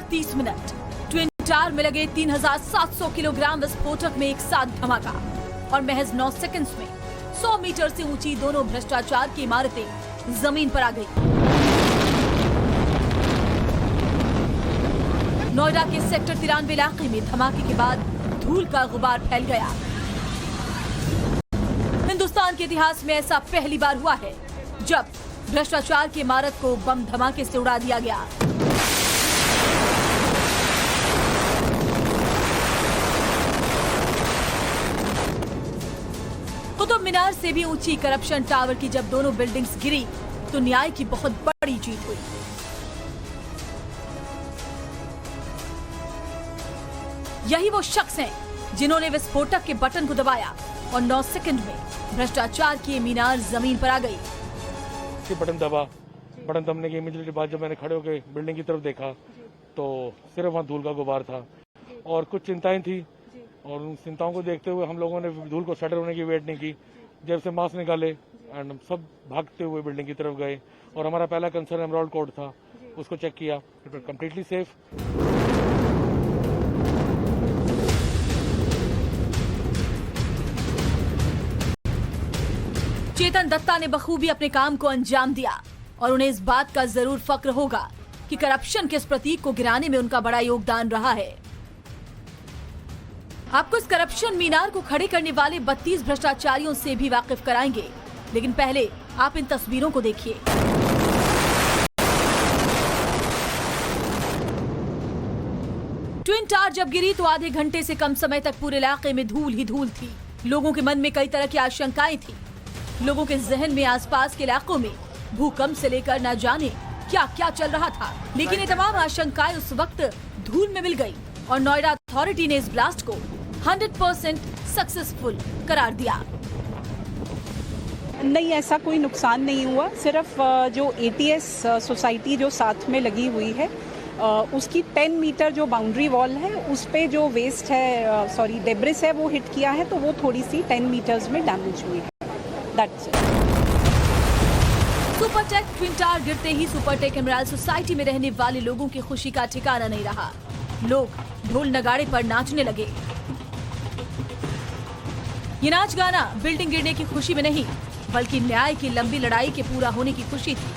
32 minute. Twin tower में लगे 3700 kilogram विस्फोटक में एक साथ धमाका और महज 9 सेकंड्स में 100 मीटर से ऊंची दोनों भ्रष्टाचार की इमारतें जमीन पर आ गई। नोएडा के सेक्टर 93 इलाके में धमाके के बाद धूल का गुबार फैल गया। हिंदुस्तान के इतिहास में ऐसा पहली बार हुआ है जब भ्रष्टाचार की इमारत को बम धमाके से उड़ा दिया गया। कुतुब मीनार से भी ऊंची करप्शन टावर की जब दोनों बिल्डिंग्स गिरी तो न्याय की बहुत बड़ी जीत हुई। यही वो शख्स हैं जिन्होंने विस्फोटक के बटन को दबाया और 9 सेकंड में भ्रष्टाचार की मीनार जमीन पर आ गई। बटन दबा, बटन दबने की इमीडिएट बाद जब मैंने खड़े होकर बिल्डिंग की तरफ देखा तो सिर्फ वहाँ धूल का गुबार था और कुछ चिंताएं थी और उन चिंताओं को देखते हुए हम लोगों ने धूल को सेटल होने की वेट नहीं की। जब से मास्क निकाले एंड सब भागते हुए बिल्डिंग की तरफ गए और हमारा पहला कंसर्न एमराल्ड कोर्ट था, उसको चेक किया, इट वाज कंप्लीटली सेफ। चेतन दत्ता ने बखूबी अपने काम को अंजाम दिया और उन्हें इस बात का जरूर फक्र होगा कि करप्शन के इस प्रतीक को गिराने में उनका बड़ा योगदान रहा है। आपको इस करप्शन मीनार को खड़े करने वाले 32 भ्रष्टाचारियों से भी वाकिफ कराएंगे, लेकिन पहले आप इन तस्वीरों को देखिए। ट्विन टावर जब गिरी तो आधे घंटे से कम समय तक पूरे इलाके में धूल ही धूल थी। लोगों के मन में कई तरह की आशंकाएं थी। लोगों के जहन में आसपास के इलाकों में भूकंप से लेकर न जाने क्या क्या चल रहा था, लेकिन ये तमाम आशंकाएं उस वक्त धूल में मिल गई और नोएडा अथॉरिटी ने इस ब्लास्ट को 100% सक्सेसफुल करार दिया। नहीं, ऐसा कोई नुकसान नहीं हुआ। सिर्फ जो ATS सोसाइटी जो साथ में लगी हुई है उसकी 10 मीटर जो बाउंड्री वॉल है उस पे जो वेस्ट है डेब्रिस है वो हिट किया है, तो वो थोड़ी सी 10 मीटर्स में डैमेज हुई है। That's it. Supertech twin tower गिरते ही सुपरटेक एमराल्ड सोसाइटी में रहने वाले लोगों की खुशी का ठिकाना नहीं रहा। लोग ढोल नगाड़े पर नाचने लगे। ये नाच गाना बिल्डिंग गिरने की खुशी में नहीं बल्कि न्याय की लंबी लड़ाई के पूरा होने की खुशी थी।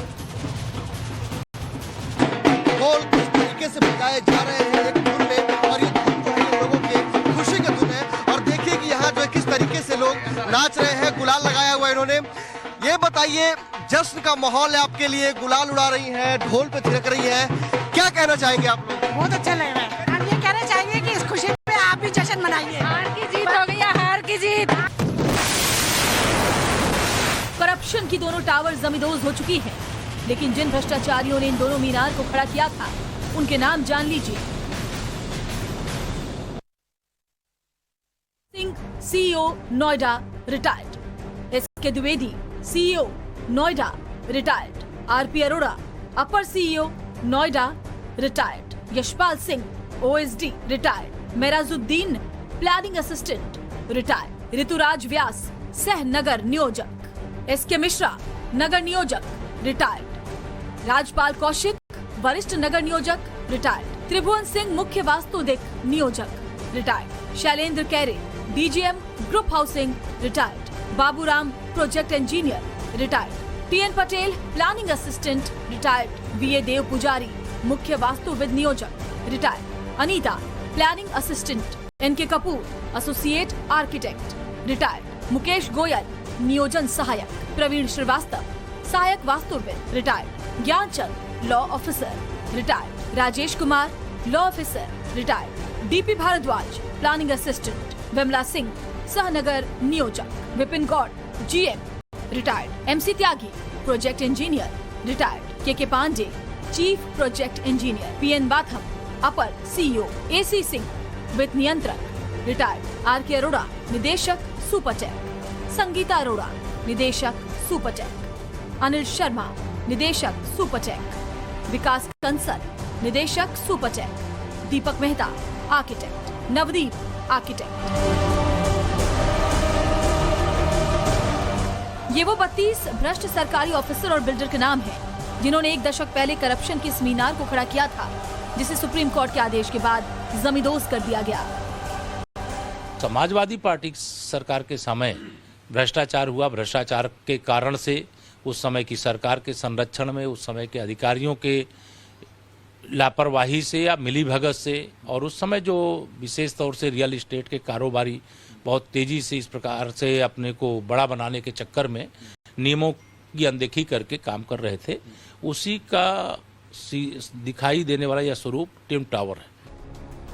ढोल किस तरीके से बजाए जा रहे हैं एक धुन में और ये धुन जो है लोगों के खुशी का धुन है और देखिए कि यहाँ जो है किस तरीके से लोग नाच रहे हैं, गुलाल लगाया हुआ इन्होंने। ये बताइए, जश्न का माहौल है आपके लिए, गुलाल उड़ा रही हैं, ढोल पे थिरक रही हैं, क्या कहना चाहेंगे आप लोग? बहुत अच्छा लग रहा है। हम ये कहना चाहेंगे कि इस खुशी पे आप भी जश्न मनाइए। हार की जीत हो गई है, हार की जीत। करप्शन की दोनों टावर जमींदोज हो चुकी हैं, लेकिन जिन भ्रष्टाचारियों ने इन दोनों मीनार को खड़ा किया था उनके नाम जान लीजिए। Singh CEO Noida retired, SK Dwivedi CEO Noida retired, RP Arora अपर CEO Noida retired, Yashpal Singh OSD retired, Merajuddin planning assistant retired, Rituraj Vyas सह नगर नियोजक, SK मिश्रा नगर नियोजक रिटायर्ड, राजपाल कौशिक वरिष्ठ नगर नियोजक रिटायर्ड, त्रिभुवन सिंह मुख्य वास्तुदिक नियोजक retired, Shailendra Kaire DGM group housing retired, Baburam project engineer retired, TN Patel planning assistant retired, VA Dev Pujari मुख्य वास्तुविद नियोजक retired, Anita planning assistant, NK Kapoor associate architect retired, Mukesh Goyal नियोजन सहायक, प्रवीण श्रीवास्तव सहायक वास्तुविद retired, Gyanchand law officer retired, Rajesh Kumar law officer retired, DP Bhardwaj planning assistant, Vimla Singh सहनगर नियोजक, Vipin Gaur GM retired, MC Tyagi project engineer retired, KK Pandey chief project engineer, PN Batham अपर CEO, AC सिंह वित्त नियंत्रक रिटायर्ड, RK अरोड़ा निदेशक सुपरटेक, संगीता अरोड़ा निदेशक सुपरटेक, अनिल शर्मा निदेशक सुपरटेक, विकास कंसल निदेशक सुपरटेक, दीपक मेहता आर्किटेक्ट, नवदीप आर्किटेक्ट। ये वो 32 भ्रष्ट सरकारी ऑफिसर और बिल्डर के नाम हैं, जिन्होंने एक दशक पहले करप्शन की इस मीनार को खड़ा किया था, जिसे सुप्रीम कोर्ट के आदेश के बाद जमींदोज कर दिया गया। समाजवादी पार्टी सरकार के समय भ्रष्टाचार हुआ। भ्रष्टाचार के कारण से उस समय की सरकार के संरक्षण में, उस समय के अधिकारियों के लापरवाही से या मिलीभगत से, और उस समय जो विशेष तौर से रियल इस्टेट के कारोबारी बहुत तेजी से इस प्रकार से अपने को बड़ा बनाने के चक्कर में नियमों की अनदेखी करके काम कर रहे थे, उसी का दिखाई देने वाला यह स्वरूप ट्विन टावर है।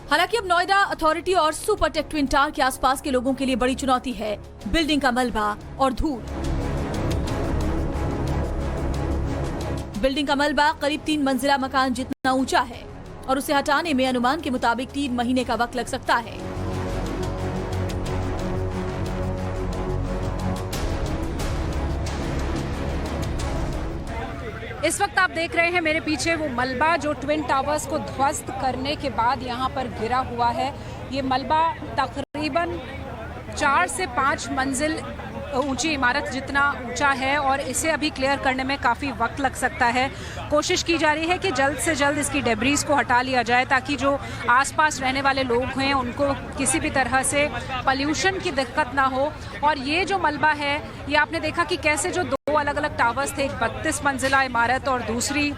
हालांकि अब नोएडा अथॉरिटी और सुपरटेक ट्विन टावर के आसपास के लोगों के लिए बड़ी चुनौती है बिल्डिंग का मलबा और धूल। बिल्डिंग का मलबा करीब 3 मंजिला मकान जितना ऊंचा है और उसे हटाने में अनुमान के मुताबिक 3 महीने का वक्त लग सकता है। इस वक्त आप देख रहे हैं मेरे पीछे वो मलबा जो ट्विन टावर्स को ध्वस्त करने के बाद यहाँ पर गिरा हुआ है। ये मलबा तकरीबन 4 से 5 मंजिल ऊंची इमारत जितना ऊंचा है और इसे अभी क्लियर करने में काफ़ी वक्त लग सकता है। कोशिश की जा रही है कि जल्द से जल्द इसकी डेब्रीज को हटा लिया जाए ताकि जो आसपास रहने वाले लोग हैं उनको किसी भी तरह से पॉल्यूशन की दिक्कत ना हो। और ये जो मलबा है, ये आपने देखा कि कैसे जो 2 अलग अलग टावर्स थे, एक 32 मंजिला इमारत और दूसरी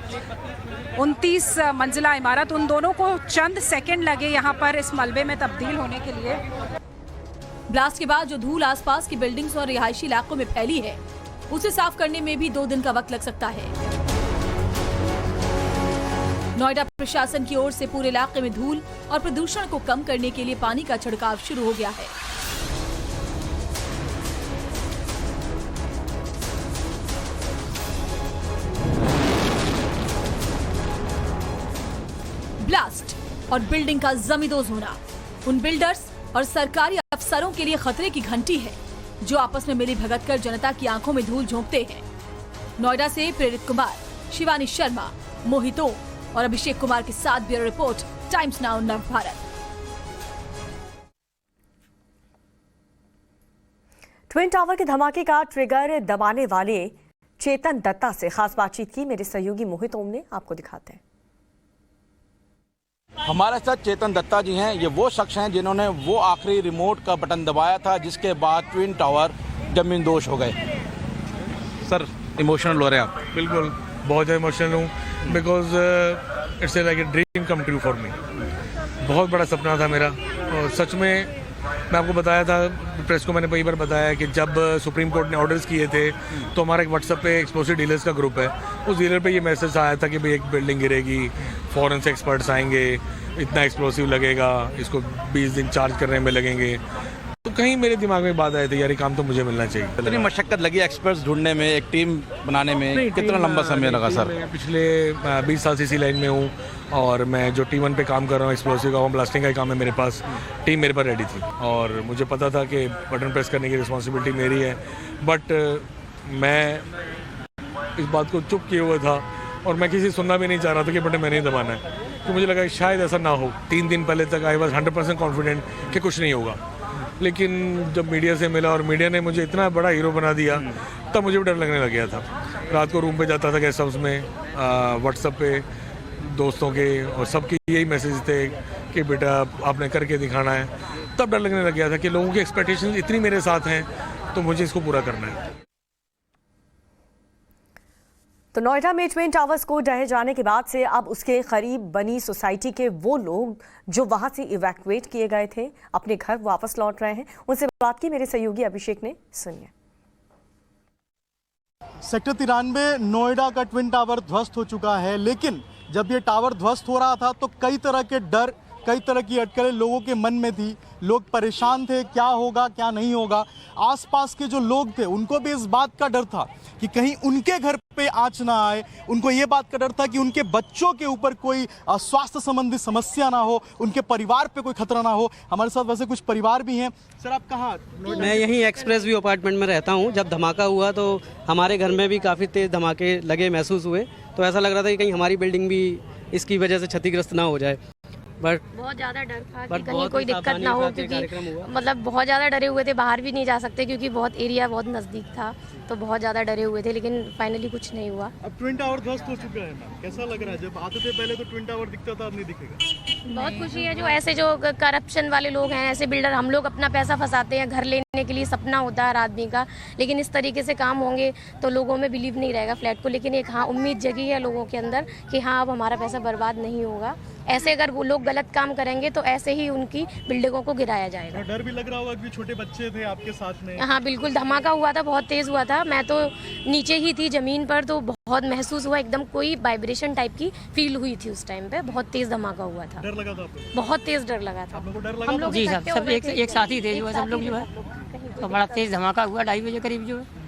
29 मंजिला इमारत, उन दोनों को चंद सेकेंड लगे यहाँ पर इस मलबे में तब्दील होने के लिए। ब्लास्ट के बाद जो धूल आसपास की बिल्डिंग्स और रिहायशी इलाकों में फैली है, उसे साफ करने में भी 2 दिन का वक्त लग सकता है। नोएडा प्रशासन की ओर से पूरे इलाके में धूल और प्रदूषण को कम करने के लिए पानी का छिड़काव शुरू हो गया है। ब्लास्ट और बिल्डिंग का जमींदोज होना उन बिल्डर्स और सरकारी अफसरों के लिए खतरे की घंटी है जो आपस में मिली भगत कर जनता की आंखों में धूल झोंकते हैं। नोएडा से प्रेरित कुमार, शिवानी शर्मा, मोहितो और अभिषेक कुमार के साथ ब्यूरो रिपोर्ट, टाइम्स नाउ नव भारत। ट्विन टावर के धमाके का ट्रिगर दबाने वाले चेतन दत्ता से खास बातचीत की मेरे सहयोगी मोहित ओम ने, आपको दिखाते हैं। हमारे साथ चेतन दत्ता जी हैं। ये वो शख्स हैं जिन्होंने वो आखिरी रिमोट का बटन दबाया था जिसके बाद ट्विन टावर जमींदोज हो गए। सर, इमोशनल हो रहे हैं आप? बिल्कुल, बहुत ज़्यादा इमोशनल हूँ because it's like a dream come true for me. बहुत बड़ा सपना था मेरा और सच में मैं आपको बताया था, प्रेस को मैंने कई बार बताया कि जब सुप्रीम कोर्ट ने ऑर्डर्स किए थे तो हमारा एक व्हाट्सएप पे एक्सप्लोसिव डीलर्स का ग्रुप है, उस डीलर पे ये मैसेज आया था कि भाई एक बिल्डिंग गिरेगी, फॉरेन से एक्सपर्ट्स आएंगे, इतना एक्सप्लोसिव लगेगा, इसको 20 दिन चार्ज करने में लगेंगे। तो कहीं मेरे दिमाग में बात आई थी यार ये काम तो मुझे मिलना चाहिए। कितनी मशक्कत लगी एक्सपर्ट्स ढूंढने में, एक टीम बनाने में, कितना लंबा समय लगा सर? मैं पिछले 20 साल से इसी लाइन में हूँ और मैं जो T1 पे काम कर रहा हूँ, एक्सप्लोसिव का, ब्लास्टिंग का काम है मेरे पास। टीम मेरे पास रेडी थी और मुझे पता था कि बटन प्रेस करने की रिस्पॉन्सिबिलिटी मेरी है, बट मैं इस बात को चुप किए हुआ था और मैं किसी सुनना भी नहीं चाह रहा था कि बटन मैंने ही दबाना है, तो मुझे लगा शायद ऐसा ना हो। 3 दिन पहले तक आई वॉज 100% कॉन्फिडेंट कि कुछ नहीं होगा, लेकिन जब मीडिया से मिला और मीडिया ने मुझे इतना बड़ा हीरो बना दिया तब मुझे भी डर लगने लग गया था। रात को रूम पे जाता था गेस्ट हाउस में, व्हाट्सएप पे दोस्तों के और सबके यही मैसेज थे कि बेटा आपने करके दिखाना है। तब डर लगने लग गया था कि लोगों की एक्सपेक्टेशंस इतनी मेरे साथ हैं तो मुझे इसको पूरा करना है। तो नोएडा में ट्विन टावर्स को ढहे जाने के बाद से अब उसके करीब बनी सोसाइटी के वो लोग जो वहां से इवैक्यूएट किए गए थे अपने घर वापस लौट रहे हैं। उनसे बात की मेरे सहयोगी अभिषेक ने, सुनिए। सेक्टर 93 नोएडा का ट्विन टावर ध्वस्त हो चुका है, लेकिन जब ये टावर ध्वस्त हो रहा था तो कई तरह के डर, कई तरह की अटकलें लोगों के मन में थी। लोग परेशान थे, क्या होगा क्या नहीं होगा। आसपास के जो लोग थे उनको भी इस बात का डर था कि कहीं उनके घर पे आंच ना आए। उनको ये बात का डर था कि उनके बच्चों के ऊपर कोई स्वास्थ्य संबंधी समस्या ना हो, उनके परिवार पे कोई खतरा ना हो। हमारे साथ वैसे कुछ परिवार भी हैं। सर, आप कहाँ? मैं यहीं एक्सप्रेस व्यू अपार्टमेंट में रहता हूँ। जब धमाका हुआ तो हमारे घर में भी काफ़ी तेज़ धमाके लगे महसूस हुए, तो ऐसा लग रहा था कि कहीं हमारी बिल्डिंग भी इसकी वजह से क्षतिग्रस्त ना हो जाए। बट बहुत ज़्यादा डर था कि बट कहीं बहुत कोई ही दिक्कत ना सावधानी हो, के साथ कार्यक्रम क्योंकि हुआ। मतलब बहुत ज़्यादा डरे हुए थे, बाहर भी नहीं जा सकते क्योंकि बहुत एरिया बहुत नज़दीक था, तो बहुत ज़्यादा डरे हुए थे, लेकिन फाइनली कुछ नहीं हुआ। अब ट्विन टावर ध्वस्त हो चुका है मैम, कैसा लग रहा है? जब आते थे पहले तो ट्विन टावर दिखता था, अब नहीं दिखेगा। बहुत खुशी है, जो ऐसे जो करप्शन वाले लोग हैं, ऐसे बिल्डर, हम लोग अपना पैसा फंसाते हैं, घर लेने के लिए सपना होता है हर आदमी का, लेकिन इस तरीके से काम होंगे तो लोगों में बिलीव नहीं रहेगा फ्लैट को, लेकिन एक हाँ उम्मीद जगी है लोगों के अंदर कि हाँ अब हमारा पैसा बर्बाद नहीं होगा। ऐसे अगर वो लोग गलत काम करेंगे तो ऐसे ही उनकी बिल्डिंगों को गिराया जाएगा। डर भी लग रहा होगा कि छोटे बच्चे थे आपके साथ में। हाँ बिल्कुल, धमाका हुआ था, बहुत तेज़ हुआ था, मैं तो नीचे ही थी ज़मीन पर, तो बहुत महसूस हुआ, एकदम कोई वाइब्रेशन टाइप की फील हुई थी उस टाइम पे, बहुत तेज़ धमाका हुआ था। डर लगा था आपको? बहुत तेज़ डर लगा था। आप लोगों को डर लगा? हम लोग जी इकट्ठे सब हो गए एक साथ ही थे जो है, सब लोग जो है, तो बड़ा तेज धमाका हुआ 2:30 बजे करीब जो है।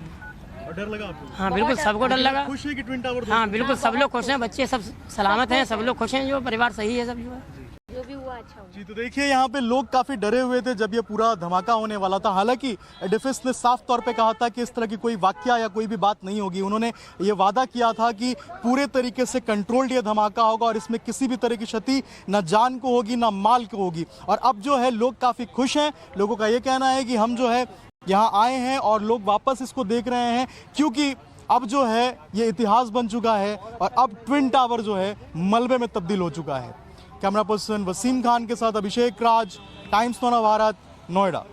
और डर लगा आपको? हाँ बिल्कुल, सबको डर लगा। खुश है कि ट्विन टावर? हाँ बिल्कुल, सब लोग खुश हैं, बच्चे सब सलामत हैं, सब लोग खुश हैं, जो परिवार सही है सब जो है। जो भी हुआ अच्छा हुआ। जी, तो देखिए यहाँ पे लोग काफी डरे हुए थे जब ये पूरा धमाका होने वाला था। हालांकि डिफेंस ने साफ तौर पे कहा था कि इस तरह की कोई वाकया या कोई भी बात नहीं होगी। उन्होंने ये वादा किया था कि पूरे तरीके से कंट्रोल्ड ये धमाका होगा और इसमें किसी भी तरह की क्षति न जान को होगी न माल को होगी। और अब जो है लोग काफी खुश हैं। लोगों का ये कहना है कि हम जो है यहाँ आए हैं और लोग वापस इसको देख रहे हैं, क्योंकि अब जो है ये इतिहास बन चुका है और अब ट्विन टावर जो है मलबे में तब्दील हो चुका है। कैमरा पर्सन वसीम खान के साथ अभिषेक राज, टाइम्स नौ भारत, नोएडा।